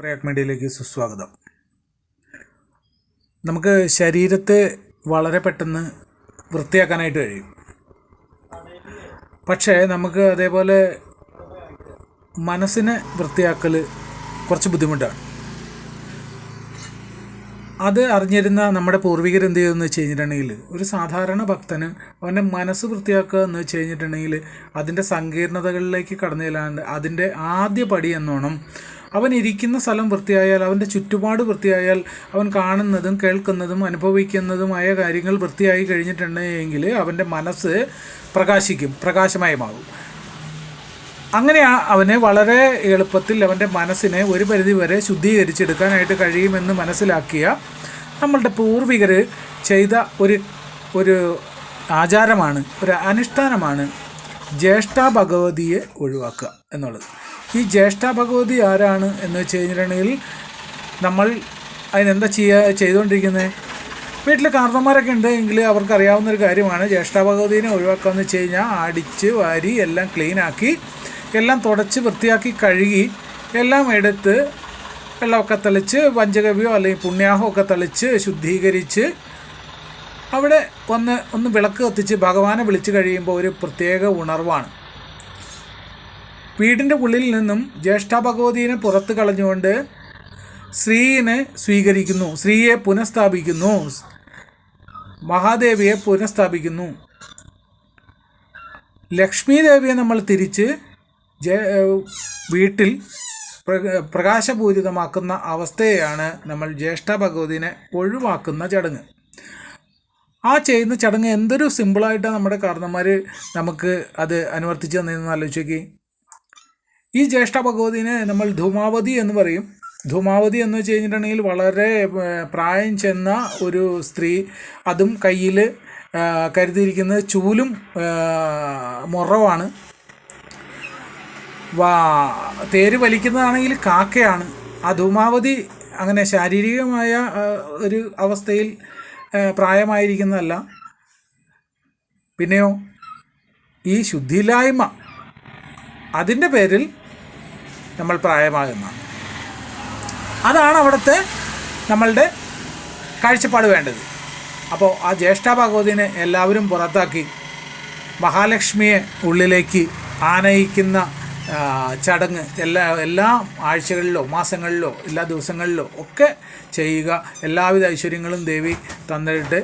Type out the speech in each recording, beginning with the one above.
പ്രയാഗ് മീഡിയയിലേക്ക് സുസ്വാഗതം. നമുക്ക് ശരീരത്തെ വളരെ പെട്ടെന്ന് വൃത്തിയാക്കാനായിട്ട് കഴിയും. പക്ഷേ നമുക്ക് അതേപോലെ മനസ്സിനെ വൃത്തിയാക്കൽ കുറച്ച് ബുദ്ധിമുട്ടാണ്. അത് അറിഞ്ഞിരുന്ന നമ്മുടെ പൂർവികർ എന്ത് ചെയ്തെന്ന് വെച്ച് കഴിഞ്ഞിട്ടുണ്ടെങ്കിൽ, ഒരു സാധാരണ ഭക്തന് അവൻ്റെ മനസ്സ് വൃത്തിയാക്കുക എന്ന് വെച്ച് കഴിഞ്ഞിട്ടുണ്ടെങ്കിൽ അതിൻ്റെ സങ്കീർണതകളിലേക്ക് കടന്നു ചെല്ലാണ്ട് അതിൻ്റെ ആദ്യ പടി എന്നോണം അവൻ ഇരിക്കുന്ന സ്ഥലം വൃത്തിയായാൽ, അവൻ്റെ ചുറ്റുപാട് വൃത്തിയായാൽ, അവൻ കാണുന്നതും കേൾക്കുന്നതും അനുഭവിക്കുന്നതുമായ കാര്യങ്ങൾ വൃത്തിയായി കഴിഞ്ഞിട്ടുണ്ടെങ്കിൽ അവൻ്റെ മനസ്സ് പ്രകാശിക്കും, പ്രകാശമയമാകും. അങ്ങനെ അവന് വളരെ എളുപ്പത്തിൽ അവൻ്റെ മനസ്സിനെ ഒരു പരിധിവരെ ശുദ്ധീകരിച്ചെടുക്കാനായിട്ട് കഴിയുമെന്ന് മനസ്സിലാക്കിയ നമ്മളുടെ പൂർവികർ ചെയ്ത ഒരു ആചാരമാണ്, ഒരു അനുഷ്ഠാനമാണ് ജ്യേഷ്ഠാ ഭഗവതിയെ ഒഴിവാക്കുക എന്നുള്ളത്. ഈ ജ്യേഷ്ഠാ ഭഗവതി ആരാണ് എന്ന് വെച്ച് കഴിഞ്ഞിട്ടുണ്ടെങ്കിൽ, നമ്മൾ അതിനെന്താ ചെയ്തുകൊണ്ടിരിക്കുന്നത്? വീട്ടിൽ കാരണന്മാരൊക്കെ ഉണ്ടെങ്കിൽ അവർക്കറിയാവുന്നൊരു കാര്യമാണ്. ജ്യേഷ്ഠാ ഭഗവതിനെ ഒഴിവാക്കുക എന്ന് വെച്ച് കഴിഞ്ഞാൽ അടിച്ച് വാരി എല്ലാം ക്ലീനാക്കി, എല്ലാം തുടച്ച് വൃത്തിയാക്കി കഴുകി, എല്ലാം എടുത്ത് വെള്ളമൊക്കെ തളിച്ച് പഞ്ചഗവ്യോ അല്ലെങ്കിൽ പുണ്യാഹോ ഒക്കെ തളിച്ച് ശുദ്ധീകരിച്ച് അവിടെ ഒന്ന് വിളക്ക് കത്തിച്ച് ഭഗവാനെ വിളിച്ച് കഴിയുമ്പോൾ ഒരു പ്രത്യേക ഉണർവാണ്. വീടിൻ്റെ ഉള്ളിൽ നിന്നും ജ്യേഷ്ഠാ ഭഗവതിയെ പുറത്ത് കളഞ്ഞുകൊണ്ട് സ്ത്രീയെ സ്വീകരിക്കുന്നു, സ്ത്രീയെ പുനഃസ്ഥാപിക്കുന്നു, മഹാദേവിയെ പുനഃസ്ഥാപിക്കുന്നു. ലക്ഷ്മി ദേവിയെ നമ്മൾ തിരിച്ച് വീട്ടിൽ പ്രകാശപൂരിതമാക്കുന്ന അവസ്ഥയെയാണ് നമ്മൾ ജ്യേഷ്ഠാ ഭഗവതിനെ ഒഴിവാക്കുന്ന ചടങ്ങ്. ആ ചെയ്യുന്ന ചടങ്ങ് എന്തൊരു സിമ്പിളായിട്ടാണ് നമ്മുടെ കാരണന്മാർ നമുക്ക് അത് അനുവർത്തിച്ച് തന്നതെന്ന് ആലോചിച്ച്. ഈ ജ്യേഷ്ഠാ ഭഗവതിനെ നമ്മൾ ധൂമാവതി എന്ന് പറയും. ധൂമാവതി എന്ന് വെച്ച് കഴിഞ്ഞിട്ടുണ്ടെങ്കിൽ വളരെ പ്രായം ചെന്ന ഒരു സ്ത്രീ, അതും കയ്യിൽ കരുതിയിരിക്കുന്നത് ചൂലും മുറവാണ്. തേര് വലിക്കുന്നതാണെങ്കിൽ കാക്കയാണ്. ആ ധൂമാവതി അങ്ങനെ ശാരീരികമായ ഒരു അവസ്ഥയിൽ പ്രായമായിരിക്കുന്നതല്ല, പിന്നെയോ ഈ ശുദ്ധിയില്ലായ്മ, അതിൻ്റെ പേരിൽ നമ്മൾ പ്രായമാകുന്നതാണ്. അതാണ് അവിടുത്തെ നമ്മളുടെ കാഴ്ചപ്പാട് വേണ്ടത്. അപ്പോൾ ആ ജ്യേഷ്ഠാ ഭഗവതിനെ എല്ലാവരും പുറത്താക്കി മഹാലക്ഷ്മിയെ ഉള്ളിലേക്ക് ആനയിക്കുന്ന ചടങ്ങ് എല്ലാ ആഴ്ചകളിലോ മാസങ്ങളിലോ എല്ലാ ദിവസങ്ങളിലോ ഒക്കെ ചെയ്യുക. എല്ലാവിധ ഐശ്വര്യങ്ങളും ദേവി തന്നിട്ട്.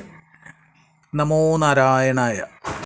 നമോ നാരായണായ.